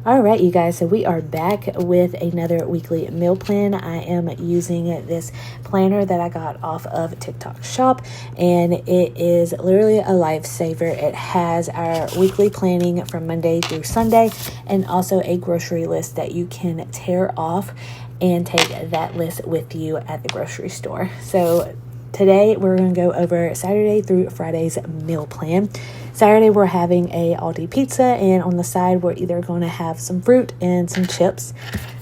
All right, you guys, so we are back with another weekly meal plan. I am using this planner that I got off of TikTok Shop, and it is literally a lifesaver. It has our weekly planning from Monday through Sunday, and also a grocery list that you can tear off and take that list with you at the grocery store. So today we're going to go over Saturday through Friday's meal plan. Saturday we're having a Aldi pizza, and on the side we're either going to have some fruit and some chips.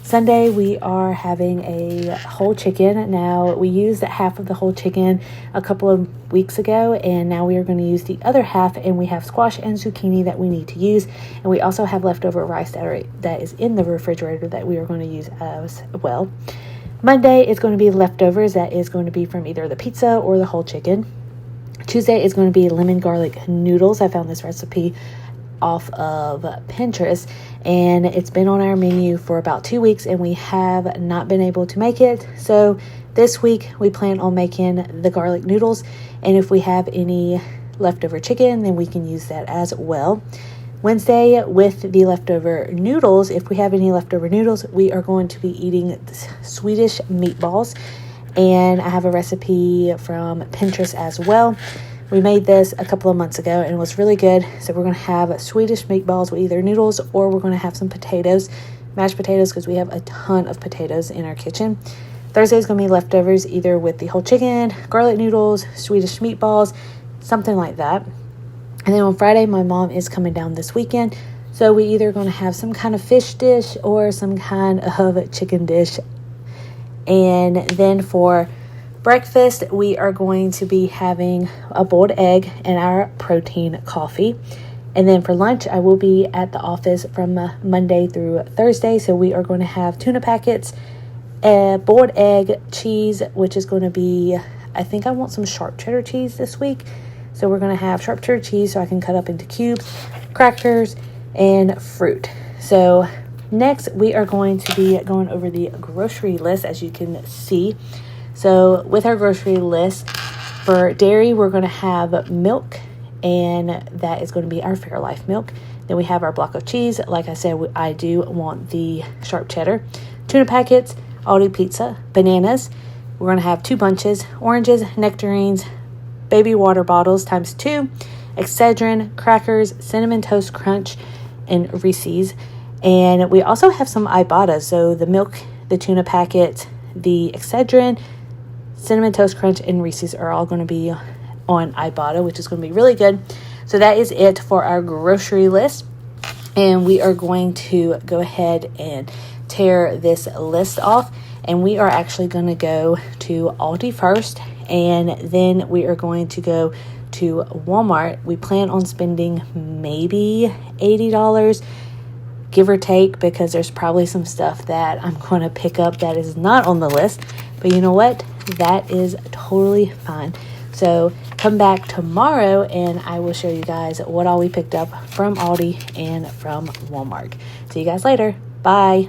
Sunday we are having a whole chicken. Now we used half of the whole chicken a couple of weeks ago, and now we are going to use the other half, and we have squash and zucchini that we need to use, and we also have leftover rice that is in the refrigerator that we are going to use as well. Monday is going to be leftovers. That is going to be from either the pizza or the whole chicken. Tuesday is going to be lemon garlic noodles. I found this recipe off of Pinterest, and it's been on our menu for about 2 weeks, and we have not been able to make it. So this week we plan on making the garlic noodles, and if we have any leftover chicken, then we can use that as well. Wednesday, with the leftover noodles, if we have any leftover noodles, we are going to be eating Swedish meatballs. And I have a recipe from Pinterest as well. We made this a couple of months ago and it was really good. So we're going to have Swedish meatballs with either noodles, or we're going to have some potatoes, mashed potatoes, because we have a ton of potatoes in our kitchen. Thursday is going to be leftovers, either with the whole chicken, garlic noodles, Swedish meatballs, something like that. And then on Friday, my mom is coming down this weekend. So we either going to have some kind of fish dish or some kind of chicken dish. And then for breakfast, we are going to be having a boiled egg and our protein coffee. And then for lunch, I will be at the office from Monday through Thursday. So we are going to have tuna packets, a boiled egg, cheese, which is going to be, I think I want some sharp cheddar cheese this week. So we're going to have sharp cheddar cheese so I can cut up into cubes, crackers, and fruit. So next, we are going to be going over the grocery list, as you can see. So with our grocery list, for dairy, we're going to have milk, and that is going to be our Fairlife milk. Then we have our block of cheese. Like I said, I do want the sharp cheddar. Tuna packets, Aldi pizza, bananas. We're going to have 2 bunches, oranges, nectarines, baby water bottles times 2, Excedrin, crackers, Cinnamon Toast Crunch, and Reese's. And we also have some Ibotta. So the milk, the tuna packet, the Excedrin, Cinnamon Toast Crunch, and Reese's are all going to be on Ibotta, which is going to be really good. So that is it for our grocery list. And we are going to go ahead and tear this list off. And we are actually going to go to Aldi first. And then we are going to go to Walmart. We plan on spending maybe $80. Give or take, because there's probably some stuff that I'm going to pick up that is not on the list. But you know what? That is totally fine. So come back tomorrow and I will show you guys what all we picked up from Aldi and from Walmart. See you guys later. Bye.